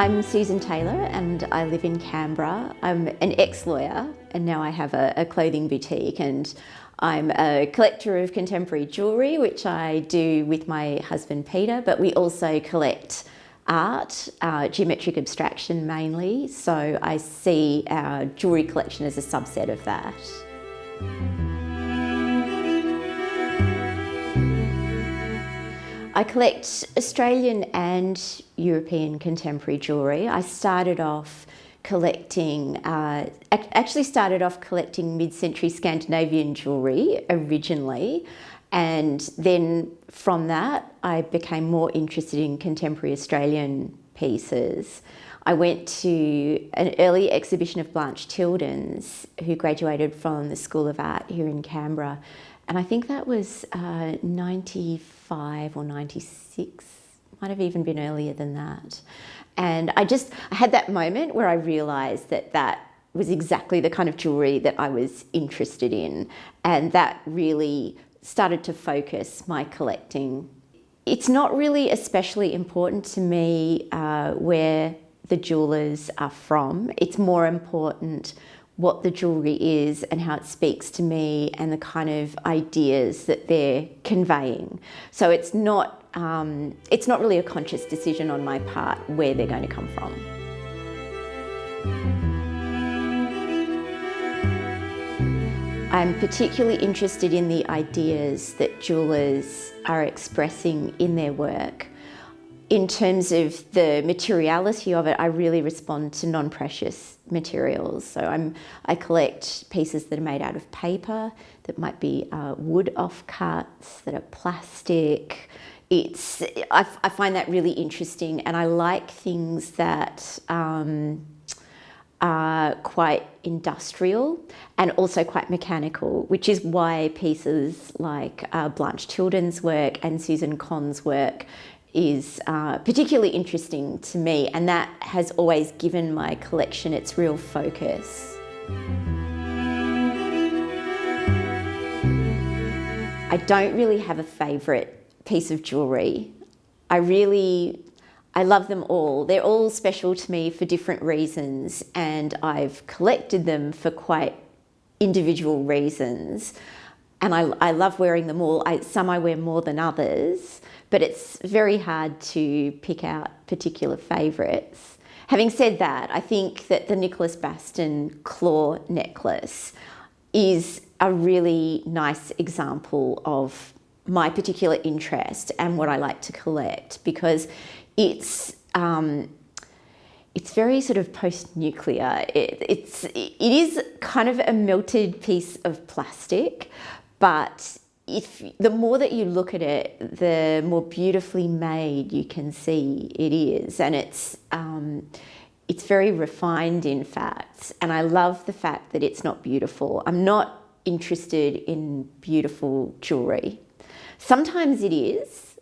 I'm Susan Taylor and I live in Canberra. I'm an ex-lawyer and now I have a clothing boutique, and I'm a collector of contemporary jewellery, which I do with my husband Peter, but we also collect art, geometric abstraction mainly, so I see our jewellery collection as a subset of that. I collect Australian and European contemporary jewellery. I started off collecting, actually started off collecting mid-century Scandinavian jewellery originally, and then from that I became more interested in contemporary Australian pieces. I went to an early exhibition of Blanche Tilden's, who graduated from the School of Art here in Canberra, and I think that was 95 or 96, might have even been earlier than that. And I had that moment where I realised that that was exactly the kind of jewellery that I was interested in, and that really started to focus my collecting. It's not really especially important to me where the jewellers are from. It's more important what the jewellery is and how it speaks to me and the kind of ideas that they're conveying. So it's not really a conscious decision on my part where they're going to come from. I'm particularly interested in the ideas that jewellers are expressing in their work. In terms of the materiality of it, I really respond to non-precious materials. So I collect pieces that are made out of paper, that might be wood offcuts, that are plastic. I find that really interesting, and I like things that are quite industrial and also quite mechanical, which is why pieces like Blanche Tilden's work and Susan Con's work is particularly interesting to me, and that has always given my collection its real focus. I don't really have a favourite piece of jewellery. I love them all. They're all special to me for different reasons, and I've collected them for quite individual reasons. And I love wearing them all. Some I wear more than others, but it's very hard to pick out particular favourites. Having said that, I think that the Nicholas Baston claw necklace is a really nice example of my particular interest and what I like to collect, because it is very sort of post-nuclear. It is kind of a melted piece of plastic, but the more that you look at it, the more beautifully made you can see it is, and it's very refined, in fact. And I love the fact that it's not beautiful. I'm not interested in beautiful jewellery. Sometimes it is,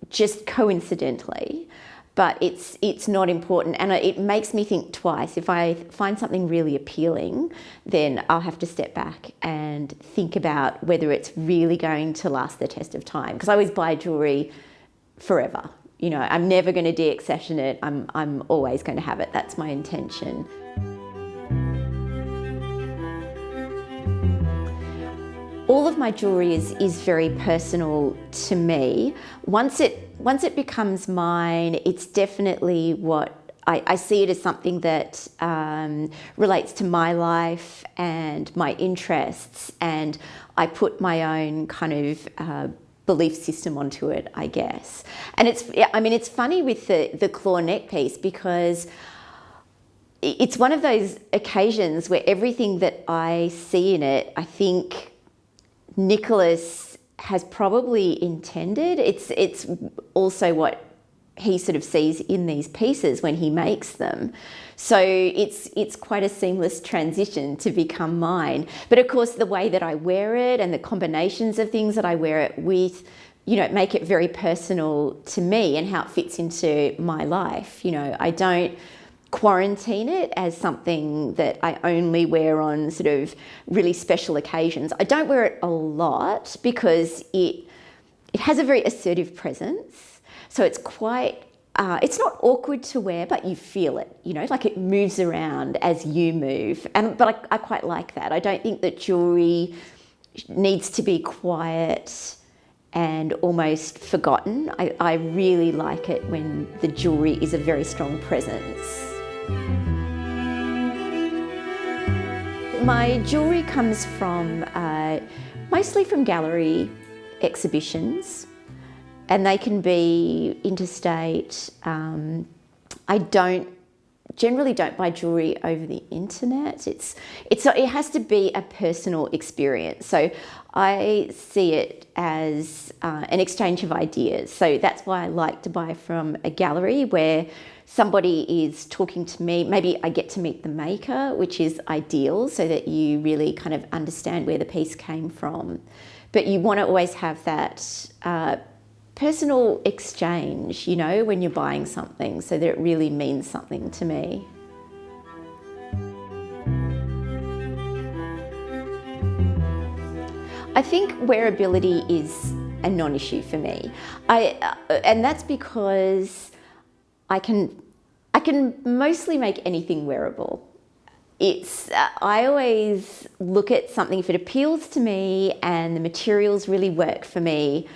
just coincidentally, but it's not important, and it makes me think twice. If I find something really appealing, then I'll have to step back and think about whether it's really going to last the test of time, because I always buy jewellery forever. You know, I'm never going to de-accession it. I'm always going to have it. That's my intention. All of my jewellery is very personal to me. Once it becomes mine, it's definitely what I see it as something that relates to my life and my interests, and I put my own kind of belief system onto it, I guess. And it's funny with the claw neck piece, because it's one of those occasions where everything that I see in it, I think Nicholas has probably intended. It's also what he sort of sees in these pieces when he makes them. So it's quite a seamless transition to become mine. But of course, the way that I wear it and the combinations of things that I wear it with, you know, make it very personal to me and how it fits into my life. You know, I don't quarantine it as something that I only wear on sort of really special occasions. I don't wear it a lot because it has a very assertive presence. So it's quite it's not awkward to wear, but you feel it, you know, like it moves around as you move. But I quite like that. I don't think that jewellery needs to be quiet and almost forgotten. I really like it when the jewellery is a very strong presence. My jewellery comes from mostly from gallery exhibitions, and they can be interstate. I generally don't buy jewellery over the internet. It has to be a personal experience. So I see it as an exchange of ideas. So that's why I like to buy from a gallery where somebody is talking to me. Maybe I get to meet the maker, which is ideal, so that you really kind of understand where the piece came from. But you want to always have that personal exchange, you know, when you're buying something, so that it really means something to me. I think wearability is a non-issue for me. And that's because I can mostly make anything wearable. I always look at something, if it appeals to me and the materials really work for me,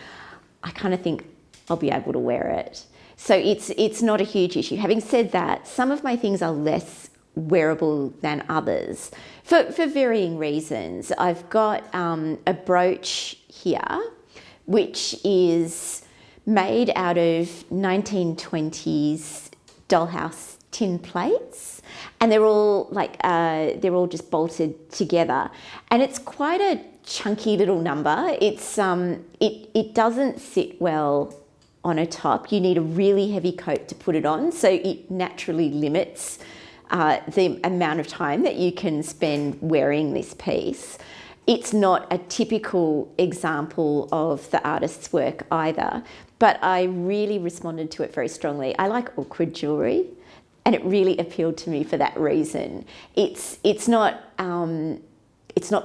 I kind of think I'll be able to wear it. So it's not a huge issue. Having said that, some of my things are less wearable than others for varying reasons. I've got a brooch here, which is made out of 1920s dollhouse tin plates, and they're all just bolted together, and it's quite a chunky little number. It doesn't sit well on a top. You need a really heavy coat to put it on, so it naturally limits the amount of time that you can spend wearing this piece. It's not a typical example of the artist's work either, but I really responded to it very strongly. I like awkward jewellery, and it really appealed to me for that reason. It's not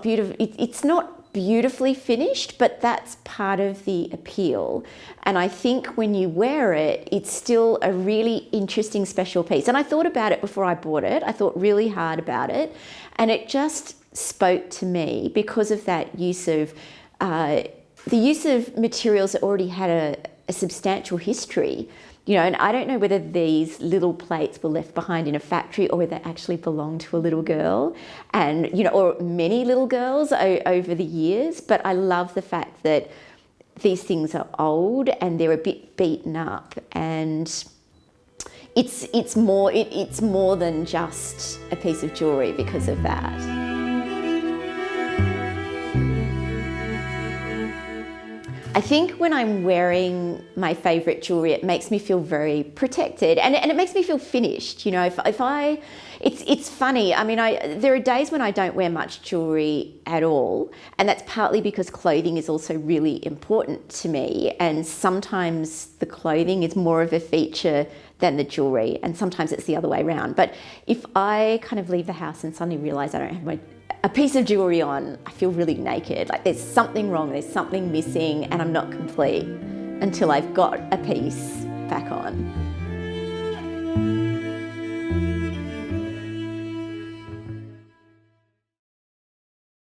beautiful. It's not beautifully finished, but that's part of the appeal. And I think when you wear it, it's still a really interesting, special piece. And I thought about it before I bought it. I thought really hard about it, and it just spoke to me because of that use of the use of materials that already had a substantial history. You know, and I don't know whether these little plates were left behind in a factory or whether they actually belonged to a little girl, and, you know, or many little girls over the years. But I love the fact that these things are old and they're a bit beaten up, and it's more than just a piece of jewellery because of that. I think when I'm wearing my favourite jewellery, it makes me feel very protected, and it makes me feel finished. You know, it's funny. I mean, there are days when I don't wear much jewellery at all, and that's partly because clothing is also really important to me, and sometimes the clothing is more of a feature than the jewellery, and sometimes it's the other way around. But if I kind of leave the house and suddenly realise I don't have a piece of jewellery on, I feel really naked. Like there's something wrong, there's something missing, and I'm not complete until I've got a piece back on.